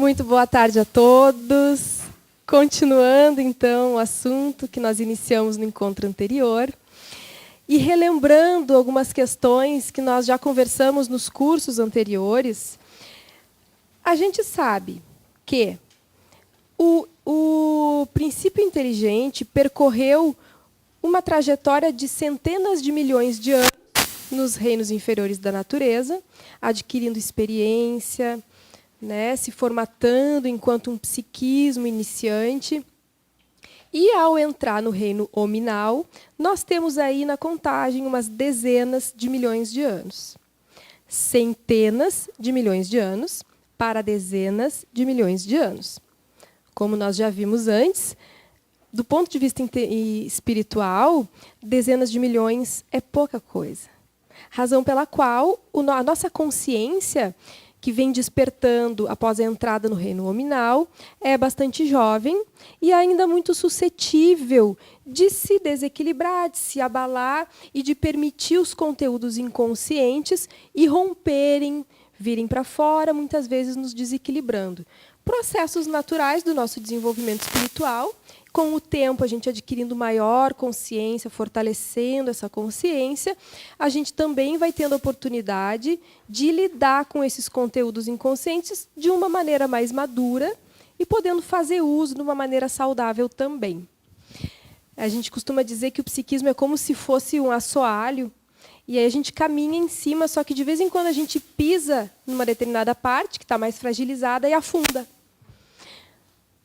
Muito boa tarde a todos. Continuando, então, o assunto que nós iniciamos no encontro anterior e relembrando algumas questões que nós já conversamos nos cursos anteriores, a gente sabe que o princípio inteligente percorreu uma trajetória de centenas de milhões de anos nos reinos inferiores da natureza, adquirindo experiência, né, se formatando enquanto um psiquismo iniciante. E, ao entrar no reino hominal, nós temos aí na contagem umas dezenas de milhões de anos. Centenas de milhões de anos para dezenas de milhões de anos. Como nós já vimos antes, do ponto de vista espiritual, dezenas de milhões é pouca coisa. Razão pela qual a nossa consciência, que vem despertando após a entrada no reino hominal, é bastante jovem e ainda muito suscetível de se desequilibrar, de se abalar e de permitir os conteúdos inconscientes irromperem, virem para fora, muitas vezes nos desequilibrando. Processos naturais do nosso desenvolvimento espiritual. Com o tempo, a gente adquirindo maior consciência, fortalecendo essa consciência, a gente também vai tendo a oportunidade de lidar com esses conteúdos inconscientes de uma maneira mais madura e podendo fazer uso de uma maneira saudável também. A gente costuma dizer que o psiquismo é como se fosse um assoalho, e aí a gente caminha em cima, só que de vez em quando a gente pisa numa determinada parte, que está mais fragilizada, e afunda.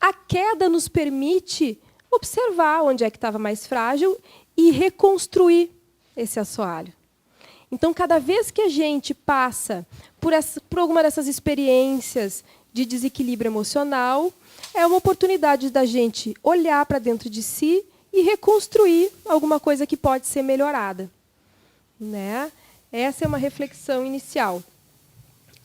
A queda nos permite observar onde é que estava mais frágil e reconstruir esse assoalho. Então, cada vez que a gente passa por alguma dessas experiências de desequilíbrio emocional, é uma oportunidade da gente olhar para dentro de si e reconstruir alguma coisa que pode ser melhorada, né? Essa é uma reflexão inicial.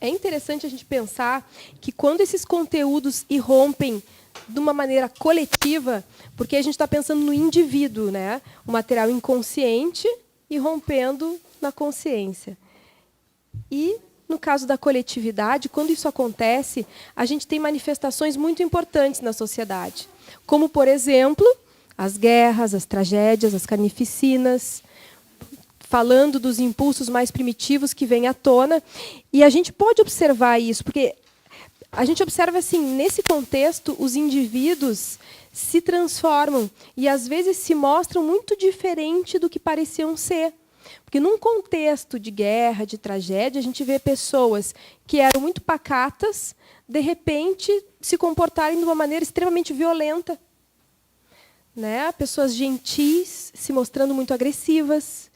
É interessante a gente pensar que quando esses conteúdos irrompem de uma maneira coletiva, porque a gente está pensando no indivíduo, né? O material inconsciente irrompendo na consciência. E, no caso da coletividade, quando isso acontece, a gente tem manifestações muito importantes na sociedade, como, por exemplo, as guerras, as tragédias, as carnificinas, falando dos impulsos mais primitivos que vêm à tona. E a gente pode observar isso, porque a gente observa assim, nesse contexto, os indivíduos se transformam e, às vezes, se mostram muito diferente do que pareciam ser. Porque, num contexto de guerra, de tragédia, a gente vê pessoas que eram muito pacatas, de repente, se comportarem de uma maneira extremamente violenta, né? Pessoas gentis se mostrando muito agressivas,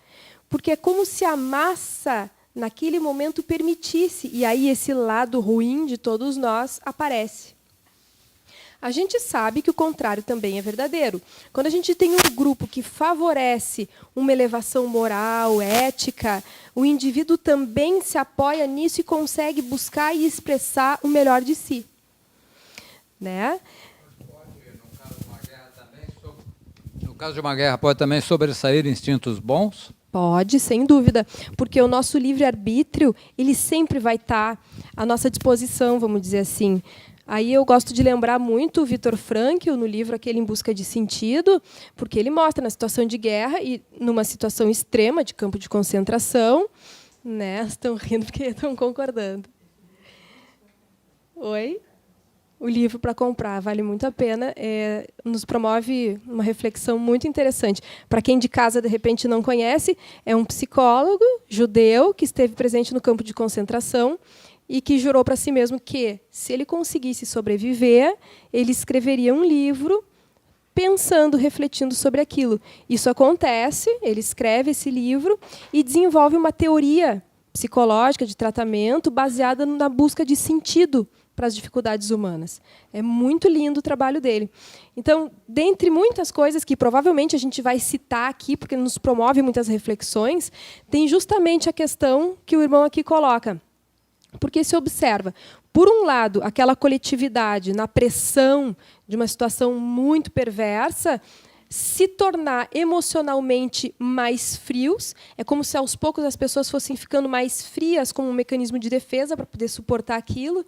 porque é como se a massa, naquele momento, permitisse, e aí esse lado ruim de todos nós aparece. A gente sabe que o contrário também é verdadeiro. Quando a gente tem um grupo que favorece uma elevação moral, ética, o indivíduo também se apoia nisso e consegue buscar e expressar o melhor de si, né? No caso de uma guerra, pode também sobressair instintos bons? Pode, sem dúvida, porque o nosso livre-arbítrio ele sempre vai estar à nossa disposição, vamos dizer assim. Aí eu gosto de lembrar muito o Viktor Frankl, no livro aquele Em Busca de Sentido, porque ele mostra na situação de guerra e numa situação extrema de campo de concentração, né? Estão rindo porque estão concordando. Oi? O livro para comprar, vale muito a pena, nos promove uma reflexão muito interessante. Para quem de casa, de repente, não conhece, é um psicólogo judeu que esteve presente no campo de concentração e que jurou para si mesmo que, se ele conseguisse sobreviver, ele escreveria um livro pensando, refletindo sobre aquilo. Isso acontece, ele escreve esse livro e desenvolve uma teoria psicológica de tratamento baseada na busca de sentido para as dificuldades humanas. É muito lindo o trabalho dele. Então, dentre muitas coisas que provavelmente a gente vai citar aqui, porque nos promove muitas reflexões, tem justamente a questão que o irmão aqui coloca. Porque se observa, por um lado, aquela coletividade na pressão de uma situação muito perversa, se tornar emocionalmente mais frios, é como se aos poucos as pessoas fossem ficando mais frias como um mecanismo de defesa para poder suportar aquilo.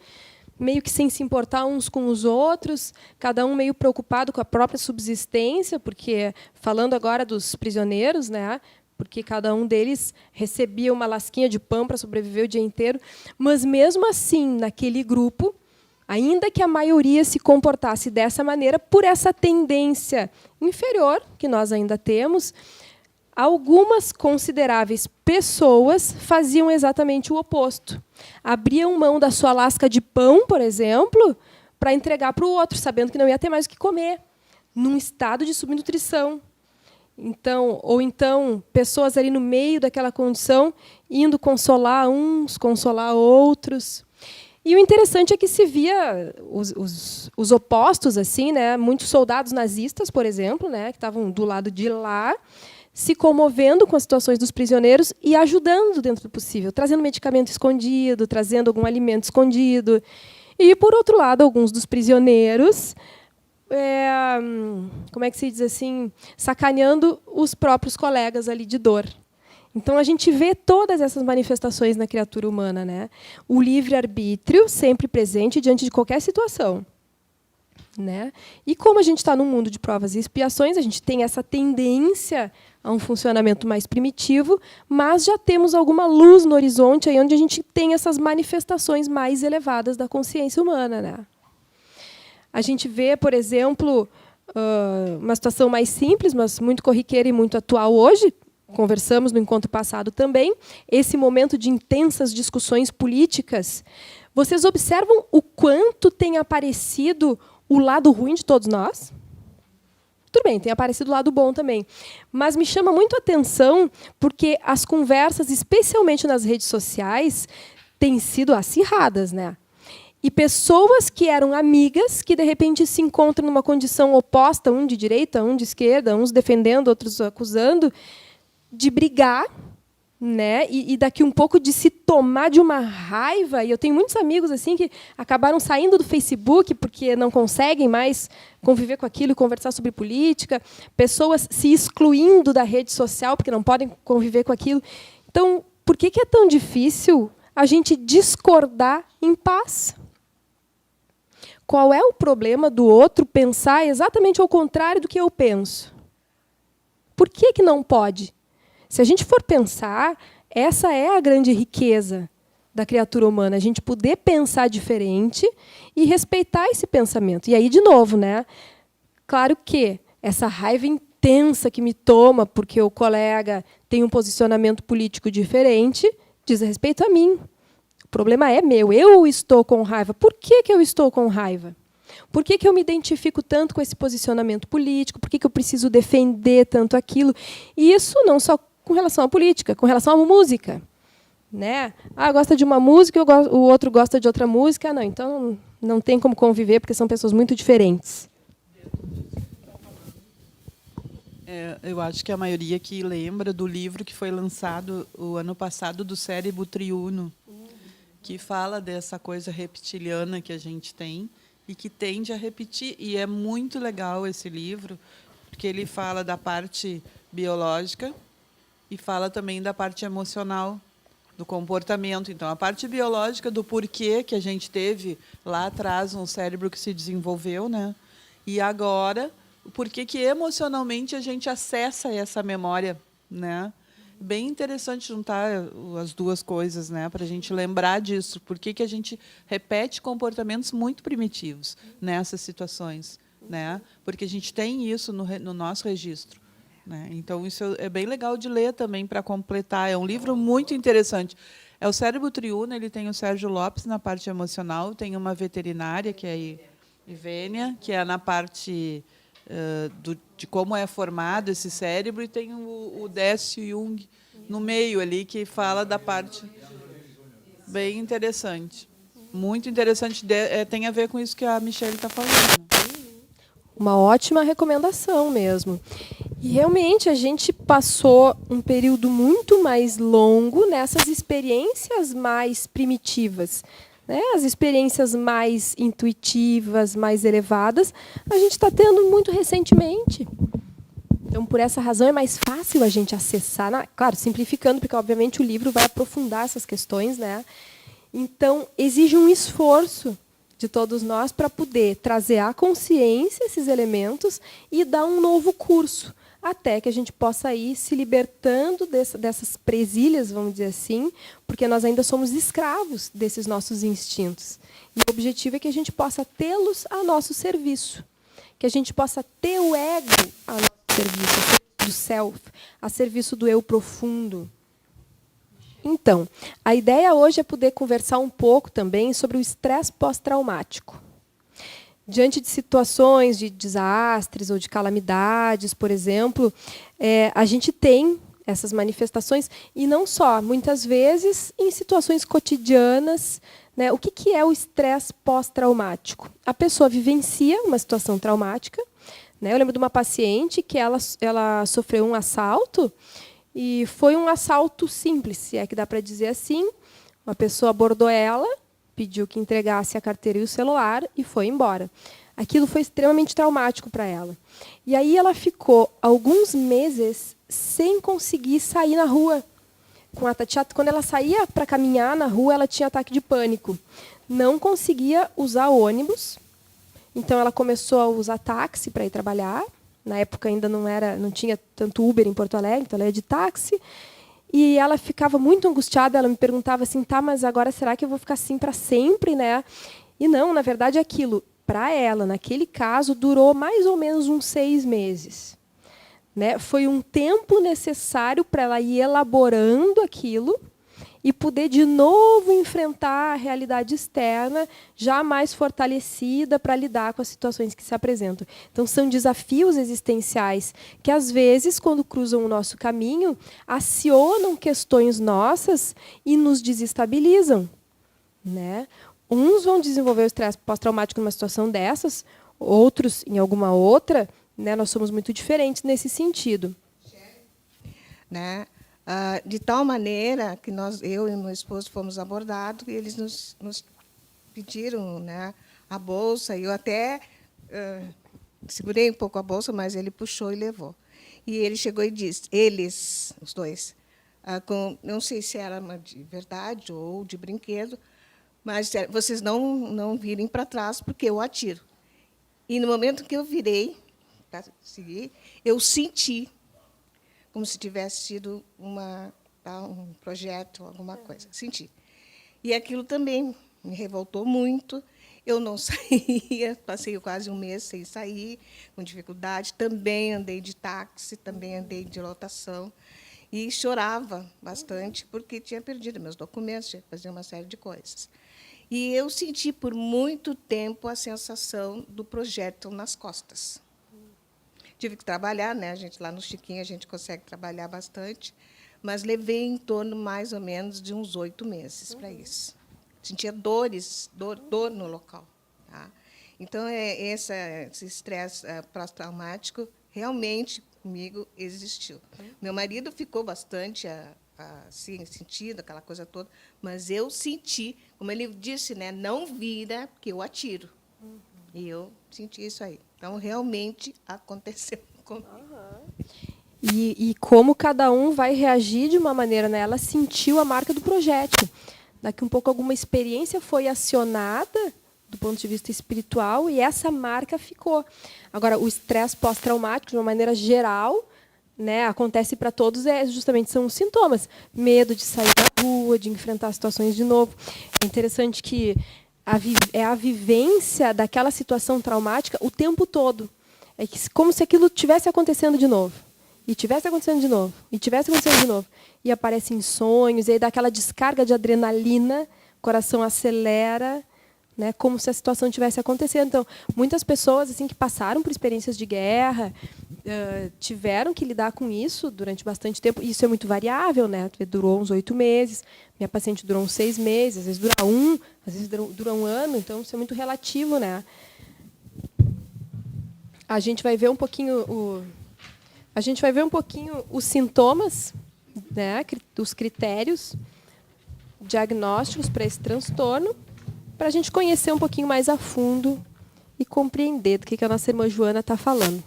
meio que sem se importar uns com os outros, cada um meio preocupado com a própria subsistência, porque, falando agora dos prisioneiros, né, porque cada um deles recebia uma lasquinha de pão para sobreviver o dia inteiro, mas, mesmo assim, naquele grupo, ainda que a maioria se comportasse dessa maneira, por essa tendência inferior que nós ainda temos, algumas consideráveis pessoas faziam exatamente o oposto. Abriam mão da sua lasca de pão, por exemplo, para entregar para o outro, sabendo que não ia ter mais o que comer, num estado de subnutrição. Ou então, pessoas ali no meio daquela condição, indo consolar uns, consolar outros. E o interessante é que se via os opostos, assim, né? Muitos soldados nazistas, por exemplo, né? Que estavam do lado de lá, se comovendo com as situações dos prisioneiros e ajudando dentro do possível, trazendo medicamento escondido, trazendo algum alimento escondido. E, por outro lado, alguns dos prisioneiros, como é que se diz assim, sacaneando os próprios colegas ali de dor. Então, a gente vê todas essas manifestações na criatura humana, né? O livre-arbítrio sempre presente diante de qualquer situação. Né? E como a gente está num mundo de provas e expiações, a gente tem essa tendência a um funcionamento mais primitivo, mas já temos alguma luz no horizonte aí onde a gente tem essas manifestações mais elevadas da consciência humana. Né? A gente vê, por exemplo, uma situação mais simples, mas muito corriqueira e muito atual hoje, conversamos no encontro passado também, esse momento de intensas discussões políticas. Vocês observam o quanto tem aparecido o lado ruim de todos nós? Tudo bem, tem aparecido o lado bom também. Mas me chama muito a atenção porque as conversas, especialmente nas redes sociais, têm sido acirradas, né? E pessoas que eram amigas, que de repente se encontram numa condição oposta, um de direita, um de esquerda, uns defendendo, outros acusando, de brigar, né? E daqui um pouco de se tomar de uma raiva. E eu tenho muitos amigos assim que acabaram saindo do Facebook porque não conseguem mais conviver com aquilo e conversar sobre política, pessoas se excluindo da rede social porque não podem conviver com aquilo. Então, por que é tão difícil a gente discordar em paz? Qual é o problema do outro pensar exatamente ao contrário do que eu penso? Por que não pode? Se a gente for pensar, essa é a grande riqueza da criatura humana, a gente poder pensar diferente e respeitar esse pensamento. E aí, de novo, né? Claro que essa raiva intensa que me toma porque o colega tem um posicionamento político diferente diz respeito a mim. O problema é meu, eu estou com raiva. Por que eu estou com raiva? Por que eu me identifico tanto com esse posicionamento político? Por que eu preciso defender tanto aquilo? E isso não só com relação à política, com relação à música. Né? Gosta de uma música, o outro gosta de outra música. Não, então não tem como conviver, porque são pessoas muito diferentes. Eu acho que a maioria que lembra do livro que foi lançado o ano passado, do Cérebro Triuno, que fala dessa coisa reptiliana que a gente tem e que tende a repetir. E é muito legal esse livro, porque ele fala da parte biológica e fala também da parte emocional, do comportamento. Então, a parte biológica do porquê que a gente teve lá atrás um cérebro que se desenvolveu, né? E agora, o porquê que emocionalmente a gente acessa essa memória, né? Bem interessante juntar as duas coisas, né? Para a gente lembrar disso. Por que a gente repete comportamentos muito primitivos nessas situações, né? Porque a gente tem isso no nosso registro. Né? Então, isso é bem legal de ler também para completar. É um livro muito interessante. É o Cérebro Triuno, ele tem o Sérgio Lopes na parte emocional, tem uma veterinária, que é a Ivênia, que é na parte de como é formado esse cérebro, e tem o Décio Jung no meio ali, que fala da parte bem interessante. Muito interessante, tem a ver com isso que a Michelle está falando. Uma ótima recomendação mesmo. E, realmente, a gente passou um período muito mais longo nessas experiências mais primitivas. Né? As experiências mais intuitivas, mais elevadas, a gente está tendo muito recentemente. Então, por essa razão, é mais fácil a gente acessar. Claro, simplificando, porque, obviamente, o livro vai aprofundar essas questões. Né? Então, exige um esforço de todos nós para poder trazer à consciência esses elementos e dar um novo curso, até que a gente possa ir se libertando dessas presilhas, vamos dizer assim, porque nós ainda somos escravos desses nossos instintos. E o objetivo é que a gente possa tê-los a nosso serviço, que a gente possa ter o ego a nosso serviço, a serviço do self, a serviço do eu profundo. Então, a ideia hoje é poder conversar um pouco também sobre o estresse pós-traumático. Diante de situações de desastres ou de calamidades, por exemplo, a gente tem essas manifestações, e não só, muitas vezes em situações cotidianas. Né? O que é o estresse pós-traumático? A pessoa vivencia uma situação traumática. Né? Eu lembro de uma paciente que ela sofreu um assalto, e foi um assalto simples, se é que dá para dizer assim. Uma pessoa abordou ela, pediu que entregasse a carteira e o celular e foi embora. Aquilo foi extremamente traumático para ela. E aí ela ficou alguns meses sem conseguir sair na rua. Quando ela saía para caminhar na rua, ela tinha ataque de pânico. Não conseguia usar ônibus. Então ela começou a usar táxi para ir trabalhar. Na época ainda não tinha tanto Uber em Porto Alegre, então ela ia de táxi. E ela ficava muito angustiada, ela me perguntava assim, tá, mas agora será que eu vou ficar assim para sempre, né? E não, na verdade, aquilo, para ela, naquele caso, durou mais ou menos uns 6 meses. Né? Foi um tempo necessário para ela ir elaborando aquilo e poder de novo enfrentar a realidade externa, já mais fortalecida para lidar com as situações que se apresentam. Então, são desafios existenciais que, às vezes, quando cruzam o nosso caminho, acionam questões nossas e nos desestabilizam. Né? Uns vão desenvolver o estresse pós-traumático numa situação dessas, outros em alguma outra. Né? Nós somos muito diferentes nesse sentido. Né? De tal maneira que eu e meu esposo fomos abordados e eles nos pediram, né, a bolsa. E eu até segurei um pouco a bolsa, mas ele puxou e levou. E ele chegou e disse, os dois, não sei se era de verdade ou de brinquedo, mas vocês não virem para trás, porque eu atiro. E, no momento que eu virei para seguir, eu senti como se tivesse sido um projeto, alguma coisa. Senti. E aquilo também me revoltou muito. Eu não saía, passei quase um mês sem sair, com dificuldade. Também andei de táxi, também andei de lotação. E chorava bastante, porque tinha perdido meus documentos, tinha que fazer uma série de coisas. E eu senti, por muito tempo, a sensação do projeto nas costas. Tive que trabalhar, né? Lá no Chiquinho a gente consegue trabalhar bastante, mas levei em torno, mais ou menos, de uns 8 meses para isso. Sentia dor no local. Tá? Então, esse estresse pós-traumático realmente comigo existiu. Meu marido ficou bastante assim, sentido, aquela coisa toda, mas eu senti, como ele disse, né? Não vira, porque eu atiro. E eu senti isso aí. Então, realmente aconteceu comigo. E como cada um vai reagir de uma maneira, né? Ela sentiu a marca do projétil. Daqui um pouco, alguma experiência foi acionada do ponto de vista espiritual e essa marca ficou. Agora, o estresse pós-traumático, de uma maneira geral, né, acontece para todos, justamente são os sintomas. Medo de sair da rua, de enfrentar situações de novo. É interessante que é a vivência daquela situação traumática o tempo todo. É como se aquilo estivesse acontecendo de novo. E estivesse acontecendo de novo. E estivesse acontecendo de novo. E aparecem sonhos, e aí dá aquela descarga de adrenalina, o coração acelera, né, como se a situação estivesse acontecendo. Então, muitas pessoas assim, que passaram por experiências de guerra tiveram que lidar com isso durante bastante tempo. Isso é muito variável, né? Durou uns 8 meses. Minha paciente durou uns 6 meses, às vezes dura às vezes dura um ano. Então, isso é muito relativo, né? A gente vai ver um pouquinho os sintomas, né? Os critérios diagnósticos para esse transtorno, para a gente conhecer um pouquinho mais a fundo e compreender do que a nossa irmã Joana está falando.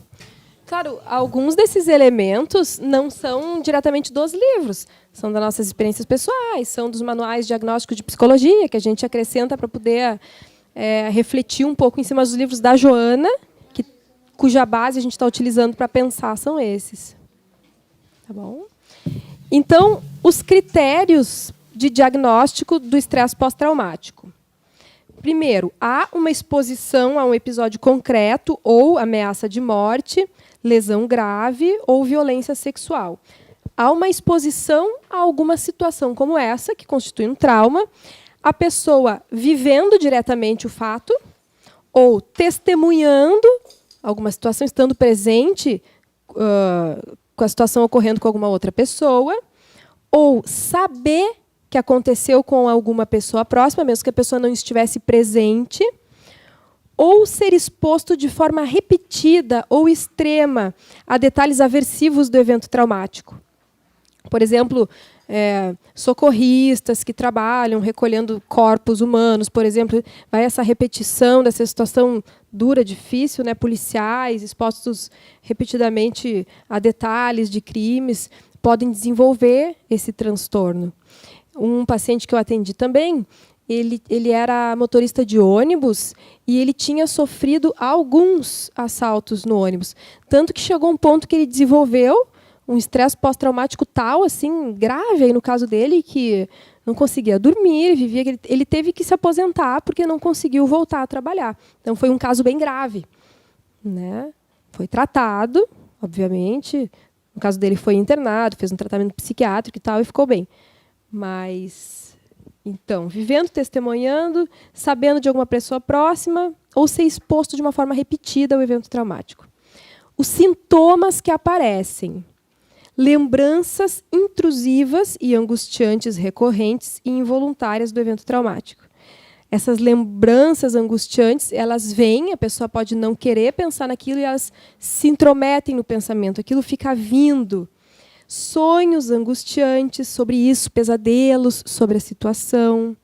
Claro, alguns desses elementos não são diretamente dos livros, são das nossas experiências pessoais, são dos manuais diagnósticos de psicologia, que a gente acrescenta para poder refletir um pouco em cima dos livros da Joana, cuja base a gente está utilizando para pensar são esses. Tá bom? Então, os critérios de diagnóstico do estresse pós-traumático. Primeiro, há uma exposição a um episódio concreto ou ameaça de morte, lesão grave ou violência sexual. Há uma exposição a alguma situação como essa, que constitui um trauma, a pessoa vivendo diretamente o fato ou testemunhando alguma situação, estando presente com a situação ocorrendo com alguma outra pessoa, ou saber que aconteceu com alguma pessoa próxima, mesmo que a pessoa não estivesse presente, ou ser exposto de forma repetida ou extrema a detalhes aversivos do evento traumático. Por exemplo, socorristas que trabalham recolhendo corpos humanos, por exemplo, vai essa repetição dessa situação dura, difícil, né? Policiais expostos repetidamente a detalhes de crimes podem desenvolver esse transtorno. Um paciente que eu atendi também, ele era motorista de ônibus e ele tinha sofrido alguns assaltos no ônibus, tanto que chegou um ponto que ele desenvolveu um estresse pós-traumático tal, assim, grave aí no caso dele, que não conseguia dormir, ele teve que se aposentar porque não conseguiu voltar a trabalhar. Então foi um caso bem grave, né? Foi tratado, obviamente. No caso dele foi internado, fez um tratamento psiquiátrico e tal e ficou bem. Mas então, vivendo, testemunhando, sabendo de alguma pessoa próxima ou ser exposto de uma forma repetida ao evento traumático. Os sintomas que aparecem: lembranças intrusivas e angustiantes recorrentes e involuntárias do evento traumático. Essas lembranças angustiantes, elas vêm, a pessoa pode não querer pensar naquilo e elas se intrometem no pensamento, aquilo fica vindo. Sonhos angustiantes sobre isso, pesadelos sobre a situação.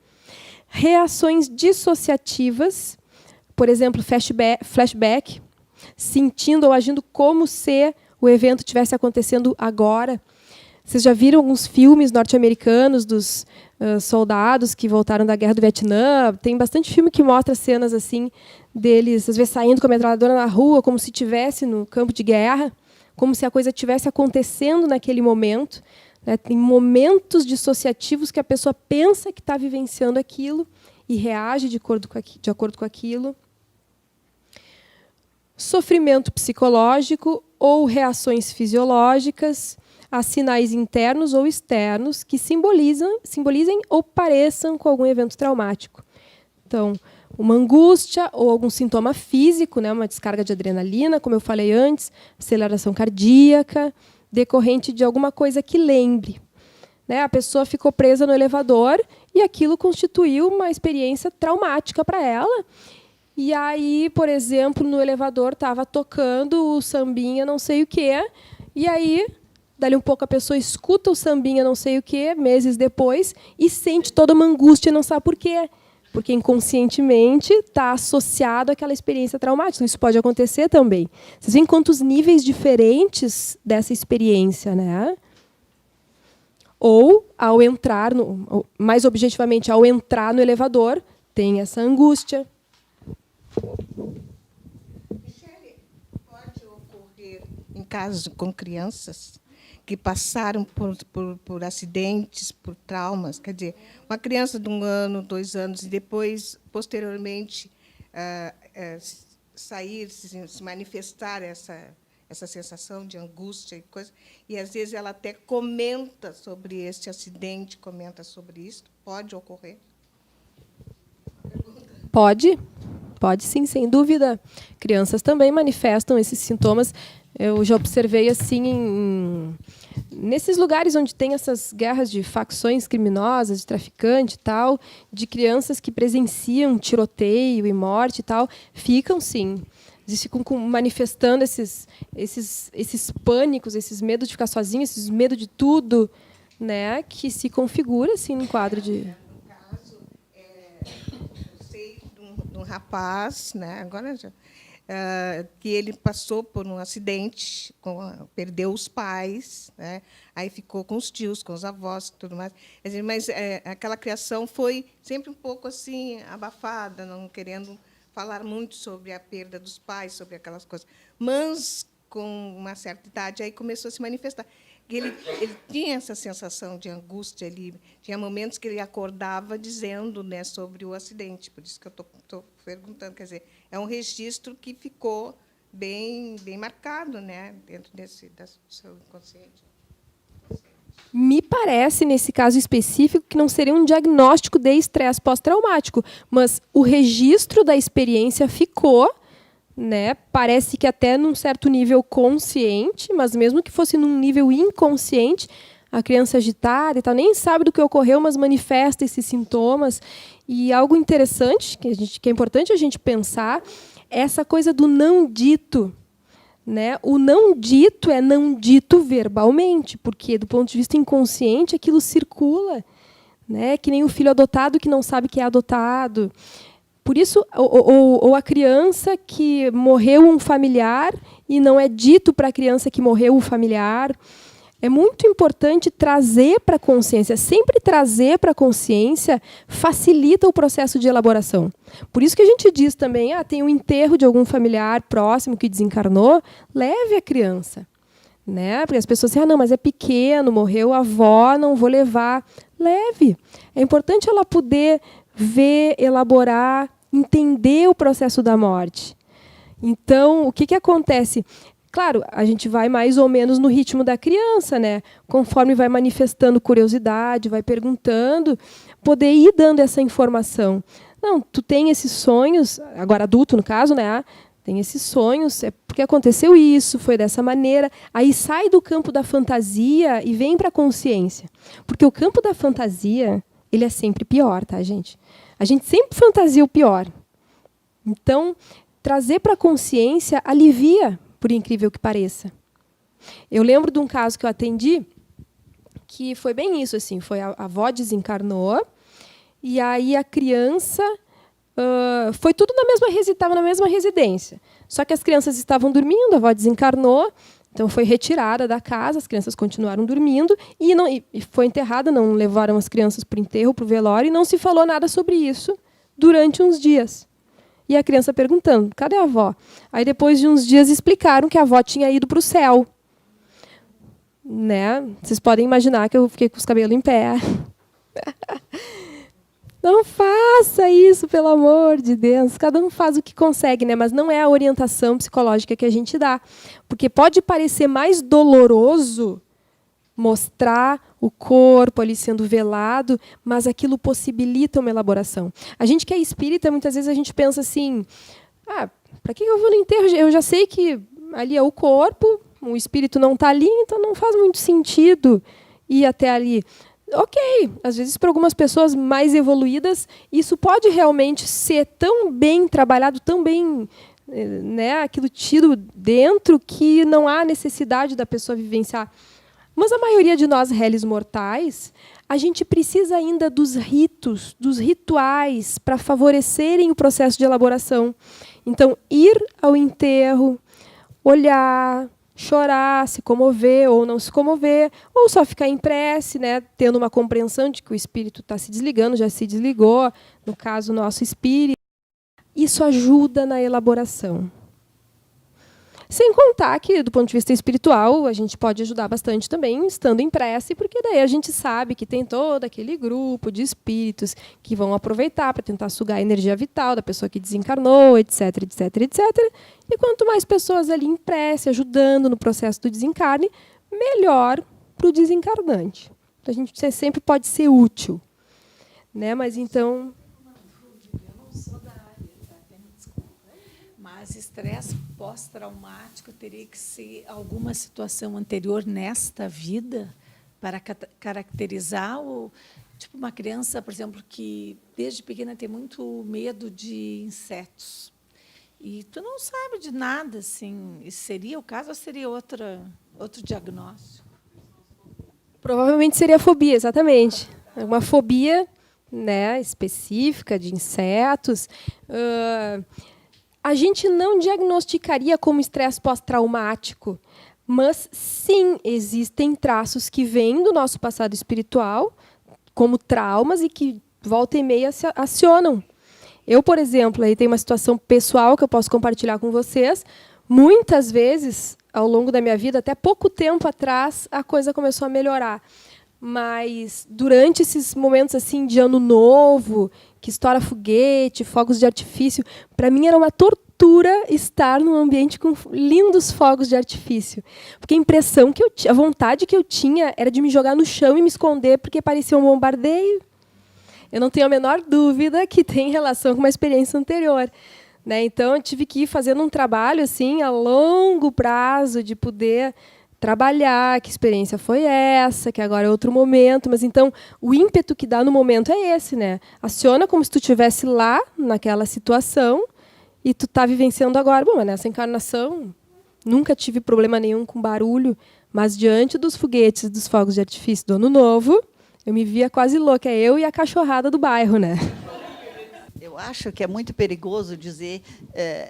Reações dissociativas, por exemplo, flashback, sentindo ou agindo como se o evento estivesse acontecendo agora. Vocês já viram alguns filmes norte-americanos dos soldados que voltaram da guerra do Vietnã? Tem bastante filme que mostra cenas assim deles, às vezes, saindo com a metralhadora na rua, como se estivesse no campo de guerra, como se a coisa estivesse acontecendo naquele momento. Né? Tem momentos dissociativos que a pessoa pensa que está vivenciando aquilo e reage de acordo com aquilo. Sofrimento psicológico ou reações fisiológicas a sinais internos ou externos que simbolizem ou pareçam com algum evento traumático. Então, uma angústia ou algum sintoma físico, né, uma descarga de adrenalina, como eu falei antes, aceleração cardíaca, decorrente de alguma coisa que lembre. Né, a pessoa ficou presa no elevador e aquilo constituiu uma experiência traumática para ela. E aí, por exemplo, no elevador estava tocando o sambinha não sei o quê, e aí, dali um pouco, a pessoa escuta o sambinha não sei o quê, meses depois, e sente toda uma angústia e não sabe por quê. Porque inconscientemente está associado àquela experiência traumática. Isso pode acontecer também. Vocês veem quantos níveis diferentes dessa experiência, né? Ou, ao entrar, mais objetivamente, ao entrar no elevador, tem essa angústia. Michele, pode ocorrer em casos com crianças que passaram por acidentes, por traumas, quer dizer, uma criança de 1 ano, 2 anos, e depois, posteriormente, se manifestar essa sensação de angústia e coisa, e às vezes ela até comenta sobre este acidente, comenta sobre isso, pode ocorrer? Pode sim, sem dúvida. Crianças também manifestam esses sintomas. Eu já observei assim nesses lugares onde tem essas guerras de facções criminosas, de traficante e tal, de crianças que presenciam tiroteio e morte e tal, ficam sim. Eles ficam manifestando esses pânicos, esses medos de ficar sozinho, esses medos de tudo, né, que se configura assim no quadro de... No caso, eu sei de um rapaz, né, agora já, que ele passou por um acidente, perdeu os pais, né? Aí ficou com os tios, com os avós, tudo mais. Quer dizer, mas aquela criação foi sempre um pouco assim abafada, não querendo falar muito sobre a perda dos pais, sobre aquelas coisas. Mas com uma certa idade aí começou a se manifestar. Ele tinha essa sensação de angústia, tinha momentos que ele acordava dizendo, né, sobre o acidente. Por isso que eu estou perguntando. Quer dizer, é um registro que ficou bem marcado, né, dentro do seu inconsciente. Me parece, nesse caso específico, que não seria um diagnóstico de estresse pós-traumático, mas o registro da experiência ficou, né? Parece que até num certo nível consciente, mas mesmo que fosse num nível inconsciente, a criança agitada e tal, nem sabe do que ocorreu, mas manifesta esses sintomas. E algo interessante, que é importante a gente pensar, é essa coisa do não dito. Né? O não dito é não dito verbalmente, porque, do ponto de vista inconsciente, aquilo circula, né? Que nem o filho adotado que não sabe que é adotado. Por isso, ou a criança que morreu um familiar e não é dito para a criança que morreu o familiar. É muito importante trazer para a consciência. Sempre trazer para a consciência facilita o processo de elaboração. Por isso que a gente diz também, tem um enterro de algum familiar próximo que desencarnou, leve a criança. Né? Porque as pessoas dizem, não, mas é pequeno, morreu a avó, não vou levar. Leve. É importante ela poder ver, elaborar, entender o processo da morte. Então, o que acontece? Claro, a gente vai mais ou menos no ritmo da criança, né? Conforme vai manifestando curiosidade, vai perguntando, poder ir dando essa informação. Não, tu tem esses sonhos, agora adulto no caso, né? Tem esses sonhos, é porque aconteceu isso, foi dessa maneira. Aí sai do campo da fantasia e vem para a consciência. Porque o campo da fantasia, ele é sempre pior, tá, gente? A gente sempre fantasia o pior. Então, trazer para a consciência alivia, por incrível que pareça. Eu lembro de um caso que eu atendi, que foi bem isso, assim, foi a avó desencarnou, e aí a criança foi tudo estava na mesma residência. Só que as crianças estavam dormindo, a avó desencarnou, então foi retirada da casa, as crianças continuaram dormindo, e foi enterrada, não levaram as crianças para o enterro, para o velório, e não se falou nada sobre isso durante uns dias. E a criança perguntando, cadê a avó? Aí, depois de uns dias, explicaram que a avó tinha ido para o céu. Né? Vocês podem imaginar que eu fiquei com os cabelos em pé. Não faça isso, pelo amor de Deus. Cada um faz o que consegue, né? Mas não é a orientação psicológica que a gente dá. Porque pode parecer mais doloroso mostrar o corpo ali sendo velado, mas aquilo possibilita uma elaboração. A gente que é espírita, muitas vezes a gente pensa assim, para que eu vou no enterro? Eu já sei que ali é o corpo, o espírito não está ali, então não faz muito sentido ir até ali. Ok, às vezes para algumas pessoas mais evoluídas, isso pode realmente ser tão bem trabalhado, tão bem, né, aquilo tido dentro, que não há necessidade da pessoa vivenciar. Mas a maioria de nós, réis mortais, a gente precisa ainda dos ritos, dos rituais, para favorecerem o processo de elaboração. Então, ir ao enterro, olhar, chorar, se comover ou não se comover, ou só ficar em prece, né, tendo uma compreensão de que o espírito está se desligando, já se desligou, no caso, o nosso espírito. Isso ajuda na elaboração. Sem contar que, do ponto de vista espiritual, a gente pode ajudar bastante também estando em prece, porque daí a gente sabe que tem todo aquele grupo de espíritos que vão aproveitar para tentar sugar a energia vital da pessoa que desencarnou, etc, etc, etc. E quanto mais pessoas ali em prece, ajudando no processo do desencarne, melhor para o desencarnante. Então, a gente sempre pode ser útil. Né? Mas, então... Mas estresse pós-traumático teria que ser alguma situação anterior nesta vida para caracterizar tipo uma criança, por exemplo, que desde pequena tem muito medo de insetos. E tu não sabe de nada, assim. Isso seria o caso ou seria outro diagnóstico? Provavelmente seria fobia, exatamente. Uma fobia, né, específica de insetos. a gente não diagnosticaria como estresse pós-traumático, mas sim, existem traços que vêm do nosso passado espiritual, como traumas, e que volta e meia se acionam. Eu, por exemplo, aí tem uma situação pessoal que eu posso compartilhar com vocês. Muitas vezes, ao longo da minha vida, até pouco tempo atrás, a coisa começou a melhorar. Mas durante esses momentos assim de ano novo, que estoura foguete, fogos de artifício, para mim era uma tortura estar num ambiente com lindos fogos de artifício. Porque a impressão que eu tinha, a vontade que eu tinha era de me jogar no chão e me esconder porque parecia um bombardeio. Eu não tenho a menor dúvida que tem relação com uma experiência anterior. Né? Então, eu tive que ir fazendo um trabalho assim, a longo prazo, de poder trabalhar, que experiência foi essa, que agora é outro momento. Mas, então, o ímpeto que dá no momento é esse. Né? Aciona como se tu estivesse lá, naquela situação, e tu está vivenciando agora. Bom, mas nessa encarnação, nunca tive problema nenhum com barulho, mas diante dos foguetes, dos fogos de artifício do Ano Novo, eu me via quase louca, eu e a cachorrada do bairro, né? Eu acho que é muito perigoso dizer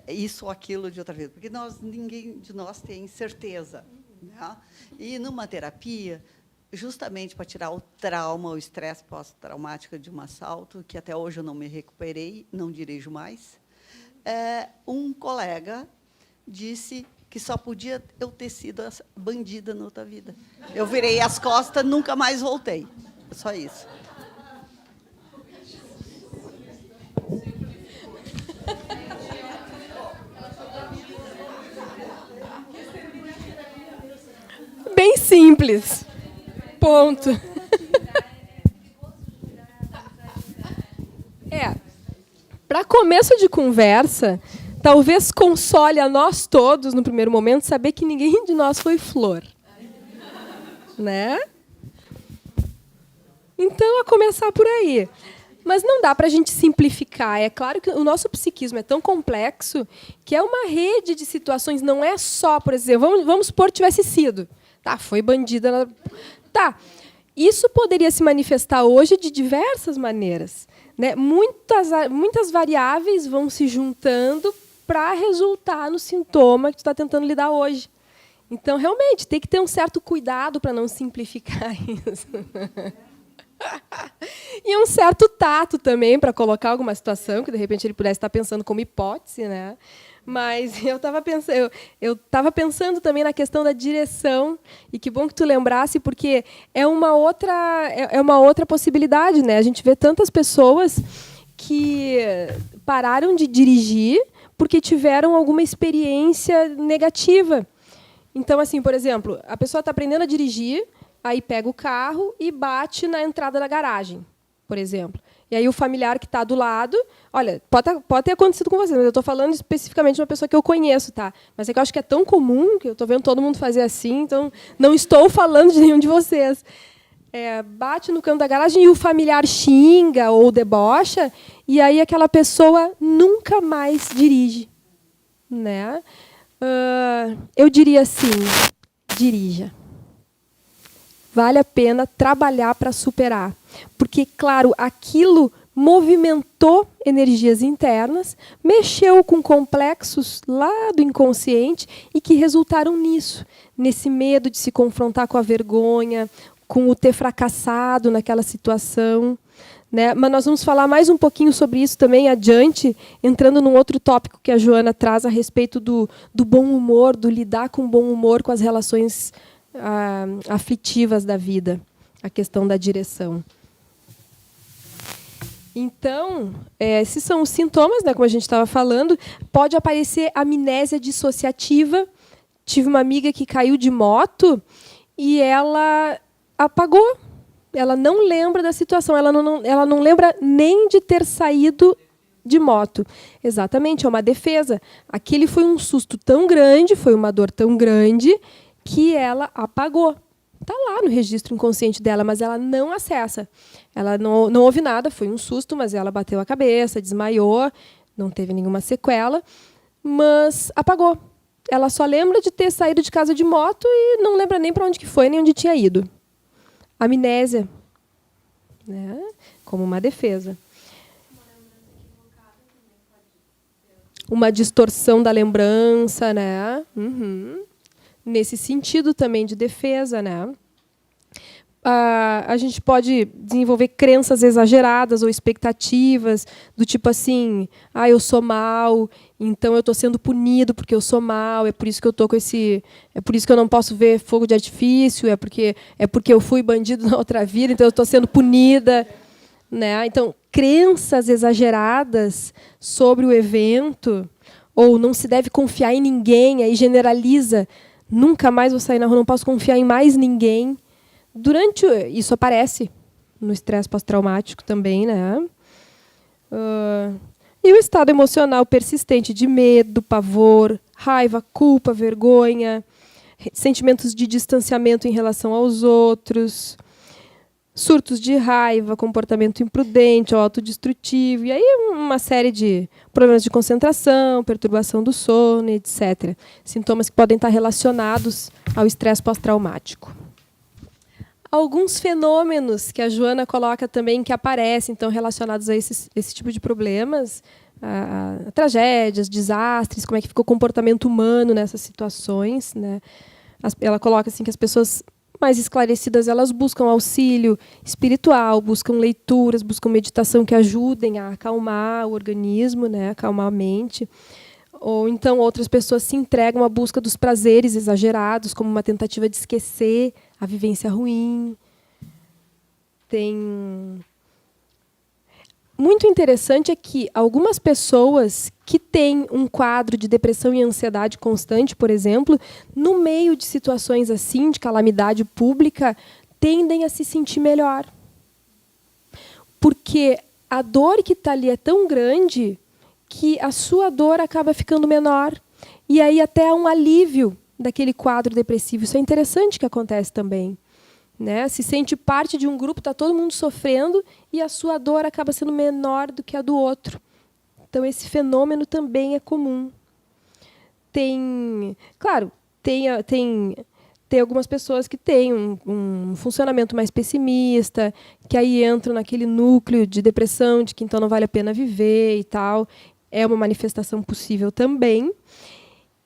isso ou aquilo de outra vez, porque ninguém de nós tem certeza. Né? E numa terapia, justamente para tirar o trauma, o estresse pós-traumático de um assalto, que até hoje eu não me recuperei, não dirijo mais, um colega disse que só podia eu ter sido bandida na outra vida. Eu virei as costas, nunca mais voltei. Só isso. Bem simples. Ponto. Para começo de conversa, talvez console a nós todos, no primeiro momento, saber que ninguém de nós foi flor. Né? Então, a começar por aí. Mas não dá para a gente simplificar. É claro que o nosso psiquismo é tão complexo que é uma rede de situações, não é só, por exemplo, vamos supor que tivesse sido. Tá, foi bandida. Tá. Isso poderia se manifestar hoje de diversas maneiras. Né? Muitas variáveis vão se juntando para resultar no sintoma que tu está tentando lidar hoje. Então, realmente, tem que ter um certo cuidado para não simplificar isso. E um certo tato também para colocar alguma situação que de repente ele pudesse estar pensando como hipótese, né? Mas eu estava pensando também na questão da direção, e que bom que tu lembrasse, porque é uma outra possibilidade, né? A gente vê tantas pessoas que pararam de dirigir porque tiveram alguma experiência negativa. Então, assim, por exemplo, a pessoa está aprendendo a dirigir, aí pega o carro e bate na entrada da garagem, por exemplo. E aí o familiar que está do lado... Olha, pode ter acontecido com você, mas eu estou falando especificamente de uma pessoa que eu conheço, tá? Mas é que eu acho que é tão comum, que eu estou vendo todo mundo fazer assim, então não estou falando de nenhum de vocês. Bate no canto da garagem e o familiar xinga ou debocha, e aí aquela pessoa nunca mais dirige. Né? Eu diria assim, dirija. Vale a pena trabalhar para superar. Porque, claro, aquilo movimentou energias internas, mexeu com complexos lá do inconsciente e que resultaram nisso, nesse medo de se confrontar com a vergonha, com o ter fracassado naquela situação. Né? Mas nós vamos falar mais um pouquinho sobre isso também adiante, entrando num outro tópico que a Joana traz a respeito do bom humor, do lidar com bom humor com as relações aflitivas da vida, a questão da direção. Então, esses são os sintomas, né, como a gente estava falando. Pode aparecer amnésia dissociativa. Tive uma amiga que caiu de moto e ela apagou. Ela não lembra da situação, ela não lembra nem de ter saído de moto. Exatamente, é uma defesa. Aquele foi um susto tão grande, foi uma dor tão grande, que ela apagou. Está lá no registro inconsciente dela, mas ela não acessa. Ela não ouve nada, foi um susto, mas ela bateu a cabeça, desmaiou, não teve nenhuma sequela, mas apagou. Ela só lembra de ter saído de casa de moto e não lembra nem para onde que foi, nem onde tinha ido. Amnésia, né? Como uma defesa. uma distorção da lembrança, né? Nesse sentido também de defesa, né? A gente pode desenvolver crenças exageradas ou expectativas do tipo assim, eu sou mal, então eu estou sendo punido porque eu sou mal, é por isso que eu tô com esse, é por isso que eu não posso ver fogo de artifício, é porque eu fui bandido na outra vida, então eu estou sendo punida, né? Então, crenças exageradas sobre o evento, ou não se deve confiar em ninguém, aí generaliza, nunca mais vou sair na rua, não posso confiar em mais ninguém. Isso aparece no estresse pós-traumático também, né? E o estado emocional persistente de medo, pavor, raiva, culpa, vergonha, sentimentos de distanciamento em relação aos outros, surtos de raiva, comportamento imprudente ou autodestrutivo, e aí uma série de problemas de concentração, perturbação do sono, etc. Sintomas que podem estar relacionados ao estresse pós-traumático. Alguns fenômenos que a Joana coloca também que aparecem, então, relacionados a esse tipo de problemas, a tragédias, desastres, como é que fica o comportamento humano nessas situações, né? Ela coloca assim que as pessoas mais esclarecidas elas buscam auxílio espiritual, buscam leituras, buscam meditação que ajudem a acalmar o organismo, né? Acalmar a mente. Ou então outras pessoas se entregam à busca dos prazeres exagerados, como uma tentativa de esquecer a vivência ruim. Muito interessante é que algumas pessoas que têm um quadro de depressão e ansiedade constante, por exemplo, no meio de situações assim, de calamidade pública, tendem a se sentir melhor. Porque a dor que está ali é tão grande que a sua dor acaba ficando menor. E aí até há um alívio daquele quadro depressivo. Isso é interessante que acontece também. Né? Se sente parte de um grupo, está todo mundo sofrendo e a sua dor acaba sendo menor do que a do outro. Então, esse fenômeno também é comum. Tem algumas pessoas que têm um funcionamento mais pessimista, que aí entram naquele núcleo de depressão, de que então não vale a pena viver e tal. É uma manifestação possível também.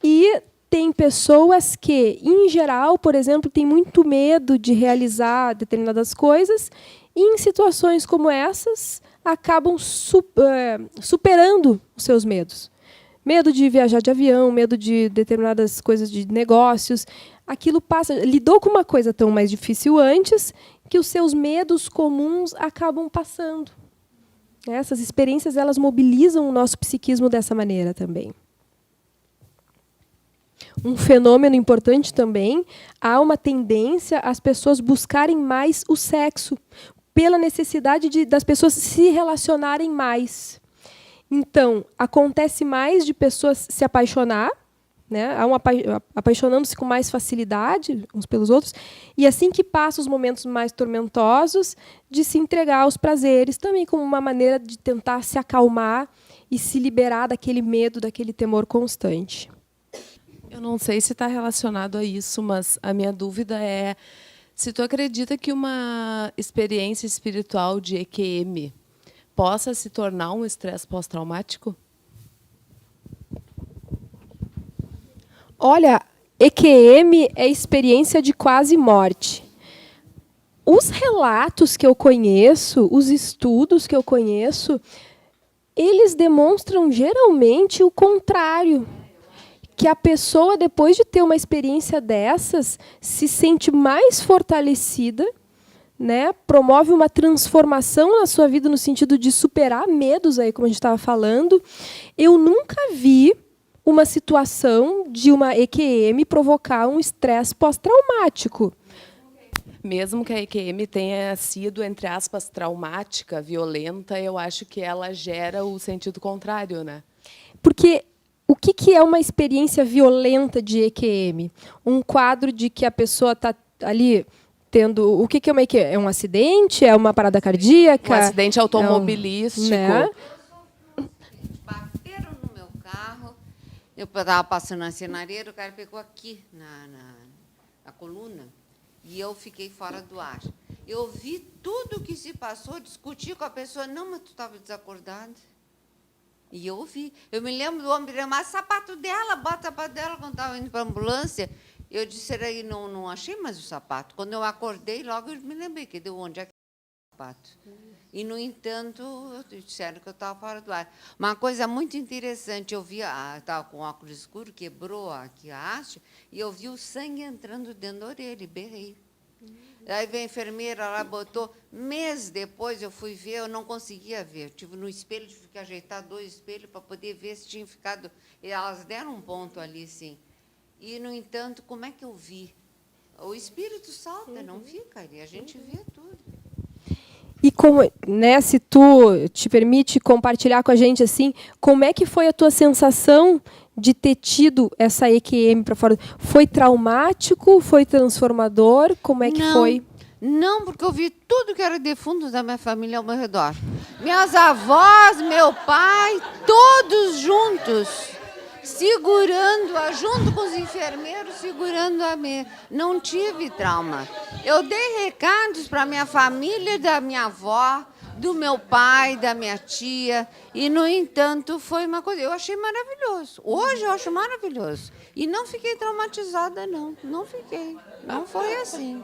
E tem pessoas que, em geral, por exemplo, têm muito medo de realizar determinadas coisas e, em situações como essas, acabam superando os seus medos. Medo de viajar de avião, medo de determinadas coisas de negócios. Aquilo passa, lidou com uma coisa tão mais difícil antes que os seus medos comuns acabam passando. Essas experiências elas mobilizam o nosso psiquismo dessa maneira também. Um fenômeno importante também, há uma tendência às pessoas buscarem mais o sexo, pela necessidade das pessoas se relacionarem mais. Então, acontece mais de pessoas se apaixonar, né? Apaixonando-se com mais facilidade uns pelos outros, e assim que passam os momentos mais tormentosos, de se entregar aos prazeres, também como uma maneira de tentar se acalmar e se liberar daquele medo, daquele temor constante. Eu não sei se está relacionado a isso, mas a minha dúvida é se tu acredita que uma experiência espiritual de EQM possa se tornar um estresse pós-traumático? Olha, EQM é experiência de quase morte. Os relatos que eu conheço, os estudos que eu conheço, eles demonstram geralmente o contrário. Que a pessoa, depois de ter uma experiência dessas, se sente mais fortalecida, né? Promove uma transformação na sua vida no sentido de superar medos, aí, como a gente estava falando. Eu nunca vi uma situação de uma EQM provocar um estresse pós-traumático. Mesmo que a EQM tenha sido, entre aspas, traumática, violenta, eu acho que ela gera o sentido contrário, né? Porque o que é uma experiência violenta de EQM? Um quadro de que a pessoa está ali tendo... O que é uma EQM? É um acidente? É uma parada cardíaca? Um acidente automobilístico. Né? Bateram no meu carro, eu estava passando na cenareira, o cara pegou aqui na coluna e eu fiquei fora do ar. Eu vi tudo o que se passou, discuti com a pessoa. Não, mas tu estava desacordada. E eu vi. Eu me lembro do homem dizendo, mas sapato dela, bota o sapato dela quando estava indo para a ambulância. Eu disse, aí não achei mais o sapato. Quando eu acordei, logo eu me lembrei que deu onde é que é o sapato. E, no entanto, disseram que eu estava fora do ar. Uma coisa muito interessante, eu vi, estava com óculos escuro, quebrou aqui a haste, e eu vi o sangue entrando dentro da orelha, e berrei. Aí veio a enfermeira lá, botou. Mês depois eu fui ver, eu não conseguia ver. Tive no espelho, tive que ajeitar 2 espelhos para poder ver se tinha ficado. E elas deram um ponto ali, sim. E, no entanto, como é que eu vi? O espírito salta, não fica ali, a gente vê tudo. E como, né, se tu te permite compartilhar com a gente assim, como é que foi a tua sensação de ter tido essa EQM para fora? Foi traumático? Foi transformador? Como é que foi? Não, porque eu vi tudo que era defunto da minha família ao meu redor. Minhas avós, meu pai, todos juntos, segurando-a, junto com os enfermeiros, segurando-a. Não tive trauma. Eu dei recados para a minha família, da minha avó, do meu pai, da minha tia, e, no entanto, foi uma coisa... Eu achei maravilhoso. Hoje eu acho maravilhoso. E não fiquei traumatizada, não. Não fiquei. Não foi assim.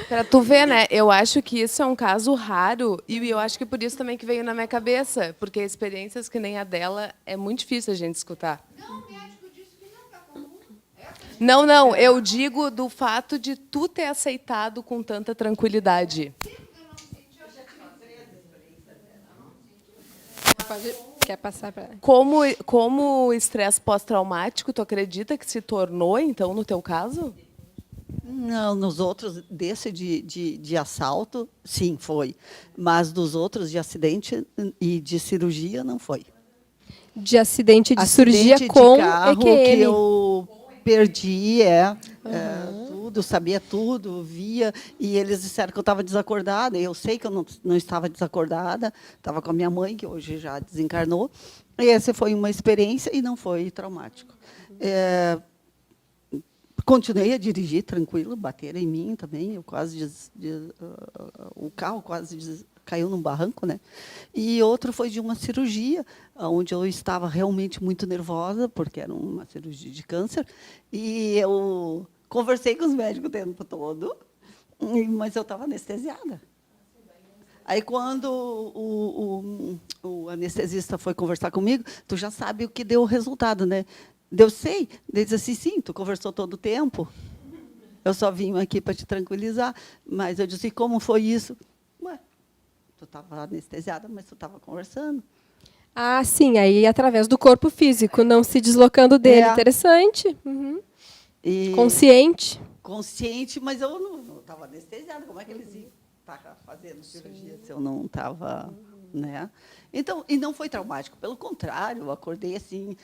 Para tu ver, né? Eu acho que isso é um caso raro e eu acho que por isso também que veio na minha cabeça, porque experiências que nem a dela é muito difícil a gente escutar. Não, o médico disse que não é comum. Não, eu digo do fato de tu ter aceitado com tanta tranquilidade. Quer passar para... Como o estresse pós-traumático, tu acredita que se tornou, então, no teu caso? Não, nos outros, desse de assalto, sim, foi. Mas dos outros, de acidente e de cirurgia, não foi. De acidente de Acidente cirurgia de com carro EQM. que eu perdi, tudo, sabia tudo, via, e eles disseram que eu estava desacordada. Eu sei que eu não estava desacordada, estava com a minha mãe, que hoje já desencarnou. E essa foi uma experiência e não foi traumático. Continuei a dirigir tranquilo, bateram em mim também, eu quase o carro quase caiu num barranco, né? E outro foi de uma cirurgia, onde eu estava realmente muito nervosa, porque era uma cirurgia de câncer, e eu conversei com os médicos o tempo todo, mas eu estava anestesiada. Aí, quando o anestesista foi conversar comigo, tu já sabe o que deu o resultado, né? Eu sei. Ele disse assim, sim, tu conversou todo o tempo. Eu só vim aqui para te tranquilizar. Mas eu disse, como foi isso? Ué, tu estava anestesiada, mas tu estava conversando. Ah, sim, aí através do corpo físico, não se deslocando dele. Interessante. Uhum. E Consciente. consciente, mas eu não estava anestesiada. Como é que eles iam estar fazendo cirurgia se eu não estava, né? Então, e não foi traumático, pelo contrário, eu acordei assim,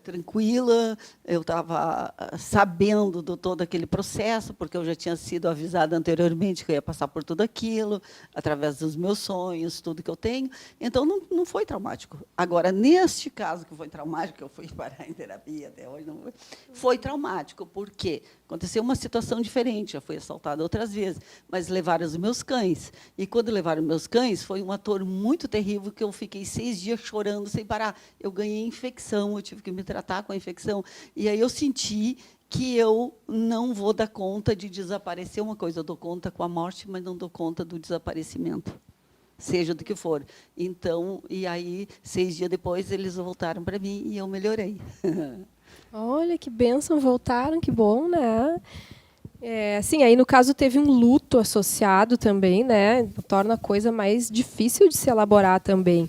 tranquila, eu estava sabendo de todo aquele processo, porque eu já tinha sido avisada anteriormente que eu ia passar por tudo aquilo, através dos meus sonhos, tudo que eu tenho. Então, não foi traumático. Agora, neste caso que foi traumático, que eu fui parar em terapia até hoje, não foi traumático, porque aconteceu uma situação diferente, já fui assaltada outras vezes, mas levaram os meus cães. E, quando levaram meus cães, foi uma dor muito terrível, que eu fiquei 6 dias chorando sem parar. Eu ganhei infecção, eu tive que me tratar com a infecção. E aí eu senti que eu não vou dar conta de desaparecer. Uma coisa, eu dou conta com a morte, mas não dou conta do desaparecimento, seja do que for. Então, e aí, 6 dias depois, eles voltaram para mim e eu melhorei. Olha, que bênção, voltaram, que bom, né? Sim, aí no caso teve um luto associado também, né? Torna a coisa mais difícil de se elaborar também.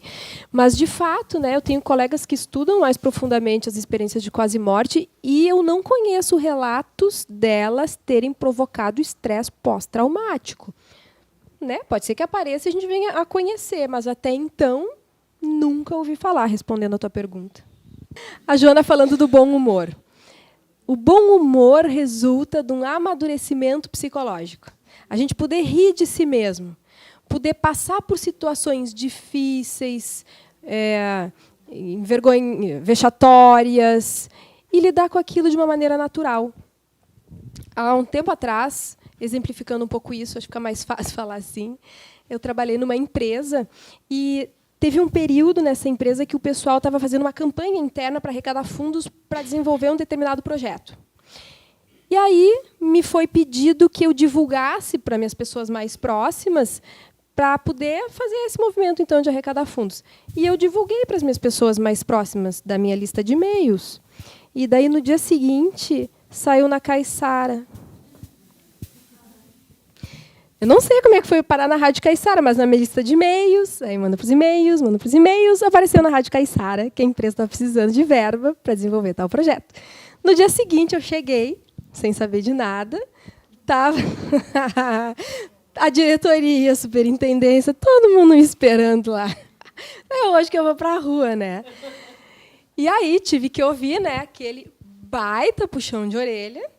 Mas, de fato, né, eu tenho colegas que estudam mais profundamente as experiências de quase morte e eu não conheço relatos delas terem provocado estresse pós-traumático. Né? Pode ser que apareça e a gente venha a conhecer, mas até então nunca ouvi falar, respondendo a tua pergunta. A Joana falando do bom humor. O bom humor resulta de um amadurecimento psicológico. A gente poder rir de si mesmo, poder passar por situações difíceis, vexatórias, e lidar com aquilo de uma maneira natural. Há um tempo atrás, exemplificando um pouco isso, acho que fica mais fácil falar assim, eu trabalhei numa empresa e teve um período nessa empresa que o pessoal estava fazendo uma campanha interna para arrecadar fundos para desenvolver um determinado projeto. E aí me foi pedido que eu divulgasse para minhas pessoas mais próximas para poder fazer esse movimento então de arrecadar fundos. E eu divulguei para as minhas pessoas mais próximas da minha lista de e-mails. E daí no dia seguinte saiu na Caiçara. Eu não sei como é que foi parar na Rádio Caiçara, mas na minha lista de e-mails, aí manda para os e-mails, apareceu na Rádio Caiçara que a empresa estava precisando de verba para desenvolver tal projeto. No dia seguinte eu cheguei, sem saber de nada, estava a diretoria, a superintendência, todo mundo me esperando lá. É hoje que eu vou para a rua, né? E aí tive que ouvir, né, aquele baita puxão de orelha,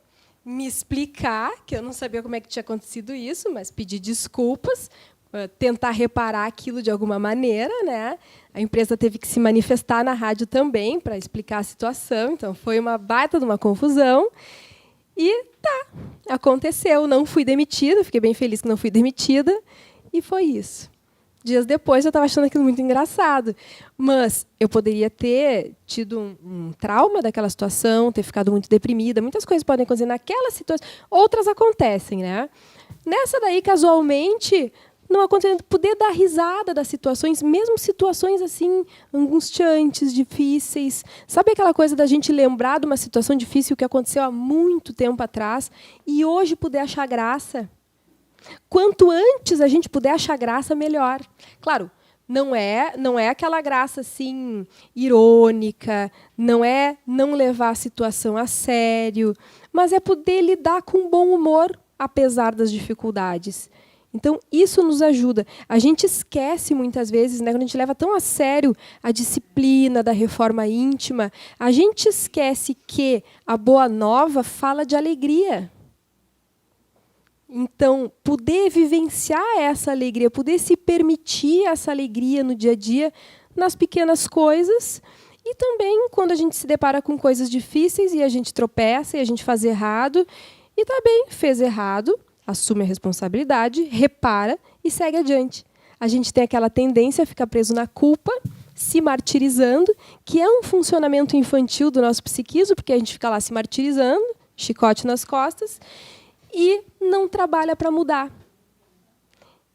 me explicar, que eu não sabia como é que tinha acontecido isso, mas pedir desculpas, tentar reparar aquilo de alguma maneira, né? A empresa teve que se manifestar na rádio também para explicar a situação, então foi uma baita de uma confusão. E tá, aconteceu, não fui demitida, fiquei bem feliz que não fui demitida, e foi isso. Dias depois eu estava achando aquilo muito engraçado, mas eu poderia ter tido um trauma daquela situação, ter ficado muito deprimida, muitas coisas podem acontecer naquela situação, outras acontecem, né? Nessa daí, casualmente, não aconteceu, poder dar risada das situações, mesmo situações assim angustiantes, difíceis. Sabe aquela coisa da gente lembrar de uma situação difícil que aconteceu há muito tempo atrás e hoje poder achar graça? Quanto antes a gente puder achar graça, melhor. Claro, não é aquela graça assim irônica, não é não levar a situação a sério, mas é poder lidar com bom humor apesar das dificuldades. Então, isso nos ajuda. A gente esquece muitas vezes, né, quando a gente leva tão a sério a disciplina da reforma íntima, a gente esquece que a Boa Nova fala de alegria. Então, poder vivenciar essa alegria, poder se permitir essa alegria no dia a dia, nas pequenas coisas, e também quando a gente se depara com coisas difíceis e a gente tropeça e a gente faz errado, e tá bem, fez errado, assume a responsabilidade, repara e segue adiante. A gente tem aquela tendência a ficar preso na culpa, se martirizando, que é um funcionamento infantil do nosso psiquismo, porque a gente fica lá se martirizando, chicote nas costas, e não trabalha para mudar.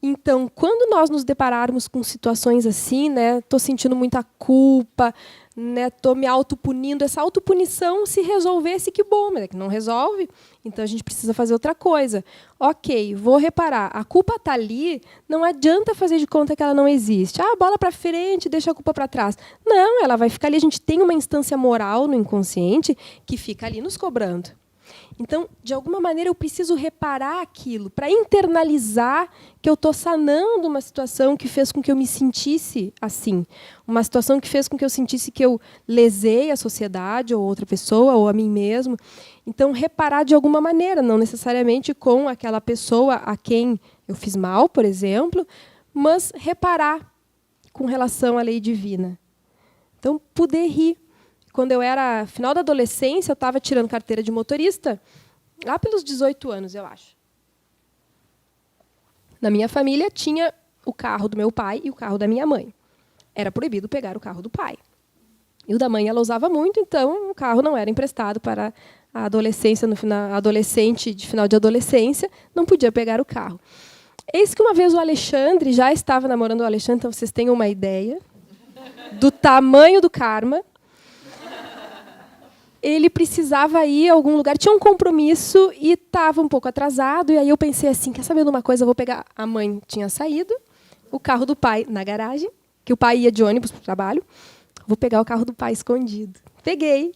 Então, quando nós nos depararmos com situações assim, né, estou sentindo muita culpa, né, estou me autopunindo, essa autopunição, se resolvesse, que bom, mas é que não resolve, então a gente precisa fazer outra coisa. Ok, vou reparar, a culpa está ali, não adianta fazer de conta que ela não existe. Ah, bola para frente, deixa a culpa para trás. Não, ela vai ficar ali, a gente tem uma instância moral no inconsciente que fica ali nos cobrando. Então, de alguma maneira, eu preciso reparar aquilo para internalizar que eu estou sanando uma situação que fez com que eu me sentisse assim. Uma situação que fez com que eu sentisse que eu lesei a sociedade, ou outra pessoa, ou a mim mesmo. Então, reparar de alguma maneira, não necessariamente com aquela pessoa a quem eu fiz mal, por exemplo, mas reparar com relação à lei divina. Então, poder rir. Quando eu era final da adolescência, eu estava tirando carteira de motorista, lá pelos 18 anos, eu acho. Na minha família, tinha o carro do meu pai e o carro da minha mãe. Era proibido pegar o carro do pai. E o da mãe ela usava muito, então o carro não era emprestado para a adolescência, adolescente de final de adolescência, não podia pegar o carro. Eis que uma vez o Alexandre, já estava namorando o Alexandre, então vocês têm uma ideia do tamanho do karma. Ele precisava ir a algum lugar, tinha um compromisso e estava um pouco atrasado. E aí eu pensei assim, quer saber de uma coisa? Eu vou pegar... A mãe tinha saído, o carro do pai na garagem, que o pai ia de ônibus para o trabalho. Vou pegar o carro do pai escondido. Peguei,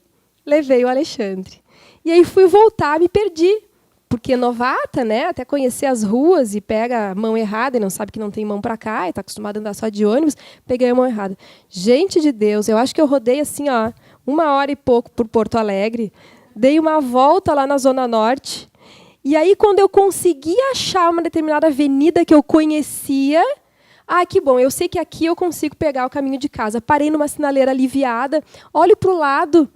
levei o Alexandre. E aí fui voltar, me perdi. Porque novata, né? Até conhecer as ruas e pega a mão errada e não sabe que não tem mão para cá e está acostumado a andar só de ônibus, peguei a mão errada. Gente de Deus, eu acho que eu rodei assim, ó, 1 hora e pouco por Porto Alegre, dei uma volta lá na Zona Norte, e aí quando eu consegui achar uma determinada avenida que eu conhecia, que bom, eu sei que aqui eu consigo pegar o caminho de casa. Parei numa sinaleira aliviada, olho para o lado,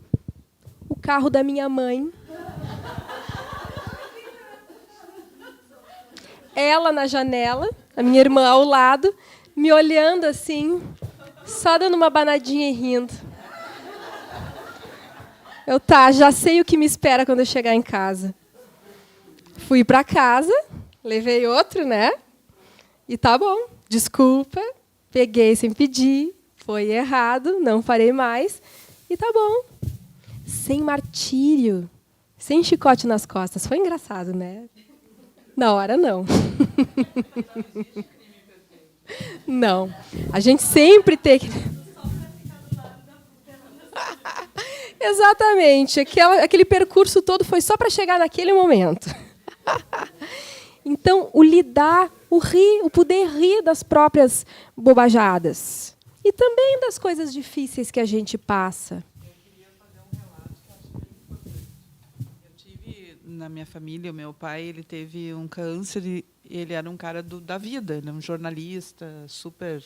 o carro da minha mãe. Ela na janela, a minha irmã ao lado, me olhando assim, Só dando uma banadinha e rindo. Já sei o que me espera quando eu chegar em casa. Fui para casa, levei outro, né? E tá bom, desculpa, peguei sem pedir, foi errado, não farei mais. E tá bom. Sem martírio, sem chicote nas costas. Foi engraçado, né? Na hora, não. Não. A gente sempre tem que... Exatamente. Aquele percurso todo foi só para chegar naquele momento. Então, o lidar, o poder rir das próprias bobajadas. E também das coisas difíceis que a gente passa. Na minha família, o meu pai, ele teve um câncer e ele era um cara da vida, ele é um jornalista, super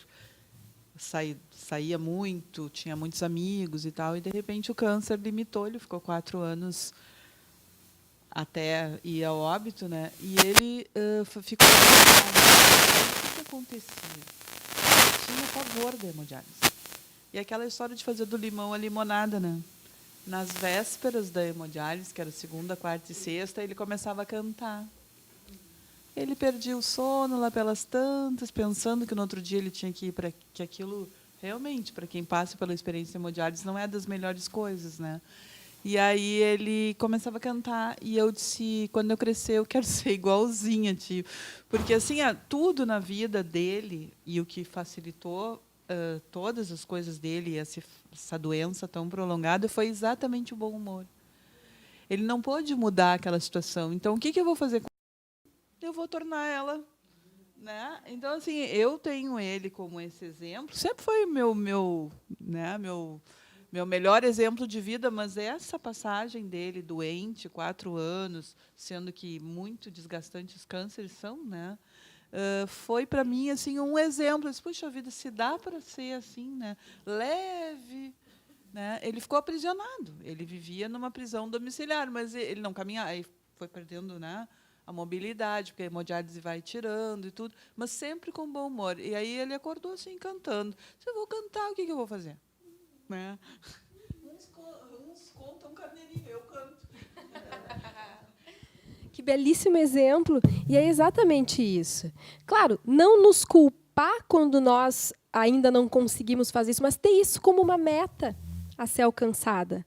saía muito, tinha muitos amigos e tal, e de repente o câncer limitou, ele ficou 4 anos até ir ao óbito, né? E ele ficou... O que acontecia? Eu tinha pavor da hemodiálise. E aquela história de fazer do limão a limonada, né? Nas vésperas da hemodiálise, que era segunda, quarta e sexta, ele começava a cantar. Ele perdia o sono lá pelas tantas, pensando que no outro dia ele tinha que ir para que aquilo, realmente, para quem passa pela experiência de hemodiálise, não é das melhores coisas, né? E aí ele começava a cantar, e eu disse, quando eu crescer, eu quero ser igualzinha, tio. Porque assim, tudo na vida dele, e o que facilitou todas as coisas dele, essa doença tão prolongada, foi exatamente o bom humor. Ele não pôde mudar aquela situação. Então, o que eu vou fazer com ele? Eu vou tornar ela... Né? Então, assim, eu tenho ele como esse exemplo. Sempre foi meu melhor exemplo de vida, mas essa passagem dele, doente, 4 anos, sendo que muito desgastantes os cânceres são, né? Foi para mim assim um exemplo. Eu disse, puxa vida, se dá para ser assim, né? Leve, né? Ele ficou aprisionado. Ele vivia numa prisão domiciliar, mas ele não caminhava. Aí foi perdendo, né, a mobilidade, porque a hemodiálise vai tirando e tudo, mas sempre com bom humor. E aí ele acordou assim cantando. Se eu vou cantar, o que eu vou fazer? Né? Uns contam carneirinho, eu canto. Que belíssimo exemplo. E é exatamente isso. Claro, não nos culpar quando nós ainda não conseguimos fazer isso, mas ter isso como uma meta a ser alcançada,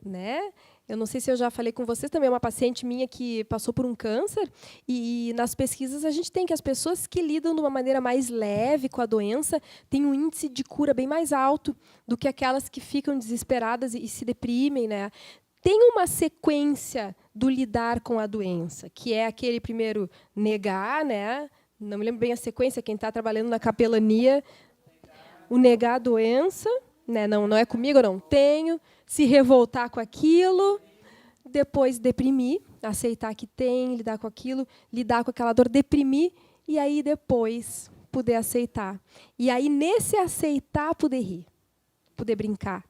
né? Eu não sei se eu já falei com vocês, também é uma paciente minha que passou por um câncer, e nas pesquisas a gente tem que as pessoas que lidam de uma maneira mais leve com a doença têm um índice de cura bem mais alto do que aquelas que ficam desesperadas e se deprimem, né? Tem uma sequência do lidar com a doença, que é aquele primeiro negar, né? Não me lembro bem a sequência, quem está trabalhando na capelania, o negar a doença, né? Não é comigo, eu não tenho, se revoltar com aquilo, depois deprimir, aceitar que tem, lidar com aquilo, lidar com aquela dor, deprimir, e aí depois poder aceitar. E aí, nesse aceitar, poder rir, poder brincar.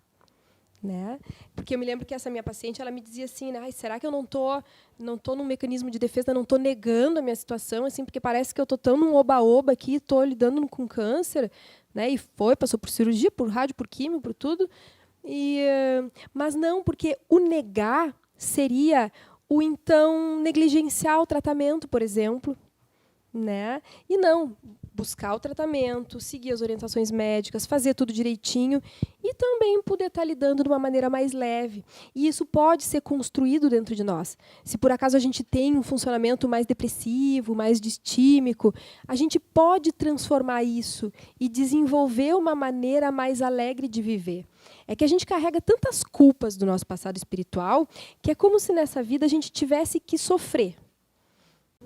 Né? Porque eu me lembro que essa minha paciente, ela me dizia assim, né, será que eu não tô num mecanismo de defesa, não estou negando a minha situação, assim, porque parece que eu estou tão num oba-oba aqui, estou lidando com câncer, né? E passou por cirurgia, por rádio, por químio, por tudo. Mas não, porque o negar seria o então negligenciar o tratamento, por exemplo, né? E não buscar o tratamento, seguir as orientações médicas, fazer tudo direitinho e também poder estar lidando de uma maneira mais leve. E isso pode ser construído dentro de nós. Se por acaso a gente tem um funcionamento mais depressivo, mais distímico, a gente pode transformar isso e desenvolver uma maneira mais alegre de viver. É que a gente carrega tantas culpas do nosso passado espiritual que é como se nessa vida a gente tivesse que sofrer.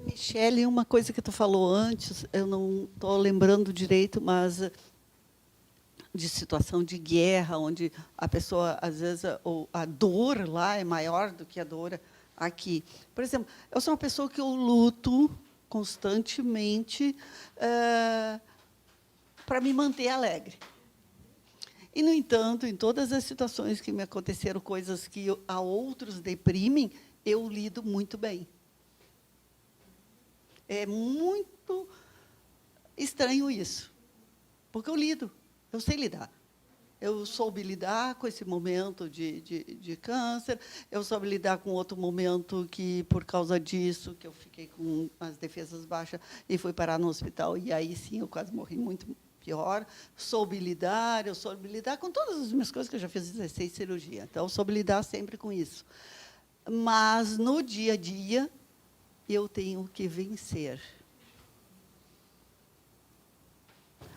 Michele, uma coisa que tu falou antes, eu não estou lembrando direito, mas de situação de guerra, onde a pessoa, às vezes, a dor lá é maior do que a dor aqui. Por exemplo, eu sou uma pessoa que eu luto constantemente para me manter alegre. E, no entanto, em todas as situações que me aconteceram, coisas que a outros deprimem, eu lido muito bem. É muito estranho isso, porque eu lido, eu sei lidar. Eu soube lidar com esse momento de câncer, eu soube lidar com outro momento que, por causa disso, que eu fiquei com as defesas baixas e fui parar no hospital, e aí sim eu quase morri muito pior. Eu soube lidar com todas as minhas coisas, que eu já fiz 16 cirurgias, então eu soube lidar sempre com isso. Mas, no dia a dia, eu tenho que vencer.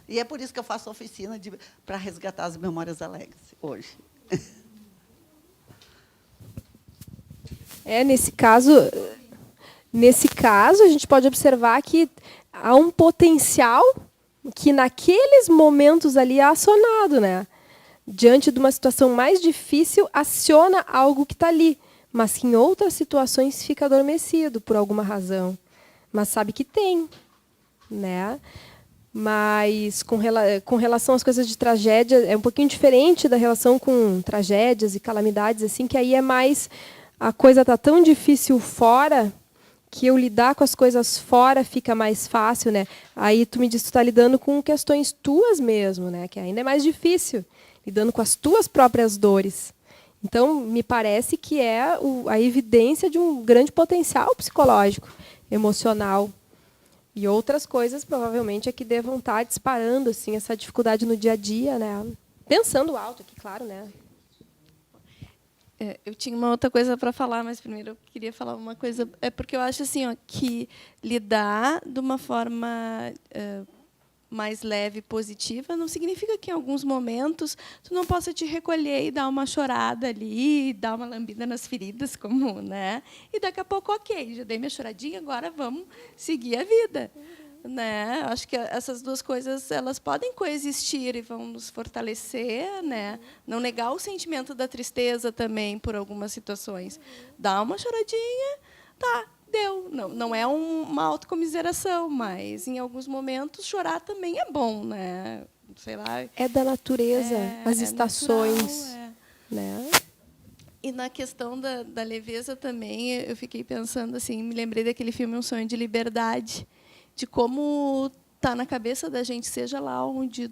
E é por isso que eu faço oficina para resgatar as memórias alegres hoje. Nesse caso, a gente pode observar que há um potencial que, naqueles momentos ali, é acionado, né? Diante de uma situação mais difícil, aciona algo que está ali, mas que em outras situações fica adormecido por alguma razão. Mas sabe que tem, né? Mas, com relação às coisas de tragédia, é um pouquinho diferente da relação com tragédias e calamidades, assim, que aí é mais... A coisa está tão difícil fora que eu lidar com as coisas fora fica mais fácil, né? Aí tu me diz que tu está lidando com questões tuas mesmo, né? Que ainda é mais difícil, lidando com as tuas próprias dores. Então, me parece que é a evidência de um grande potencial psicológico, emocional. E outras coisas, provavelmente, é que devam estar disparando assim, essa dificuldade no dia a dia, né? Pensando alto aqui, claro, né? Eu tinha uma outra coisa para falar, mas primeiro eu queria falar uma coisa. É porque eu acho assim, ó, que lidar de uma forma mais leve e positiva não significa que, em alguns momentos, tu não possa te recolher e dar uma chorada ali, dar uma lambida nas feridas, como, né? E daqui a pouco, ok, já dei minha choradinha, agora vamos seguir a vida. Né? Acho que essas duas coisas elas podem coexistir e vão nos fortalecer, né? Não negar o sentimento da tristeza também por algumas situações. Dá uma choradinha, tá, deu. Não é uma autocomiseração, mas em alguns momentos chorar também é bom, né? Sei lá. É da natureza, as estações, natural, né? E na questão da leveza também, eu fiquei pensando assim, me lembrei daquele filme Um Sonho de Liberdade, de como está na cabeça da gente, seja lá onde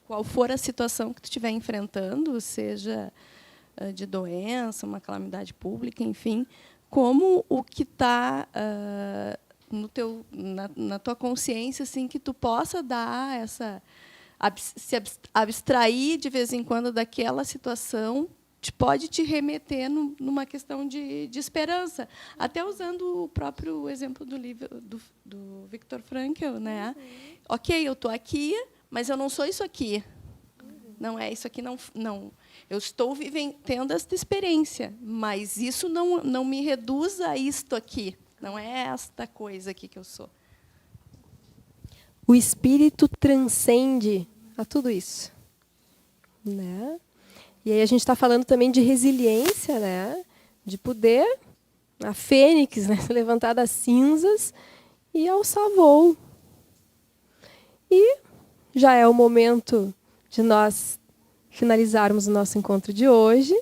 qual for a situação que tu estiver enfrentando, seja de doença, uma calamidade pública, enfim, como o que está na tua consciência, assim, que tu possa dar se abstrair de vez em quando daquela situação, pode te remeter numa questão de esperança. Até usando o próprio exemplo do livro do Viktor Frankl, né? Ok, eu estou aqui, mas eu não sou isso aqui. Não é isso aqui, não. Eu estou tendo esta experiência, mas isso não me reduz a isto aqui. Não é esta coisa aqui que eu sou. O espírito transcende a tudo isso, né? E aí a gente está falando também de resiliência, né? De poder, a fênix, né? Se levantar das cinzas e alçar voo. E já é o momento de nós finalizarmos o nosso encontro de hoje.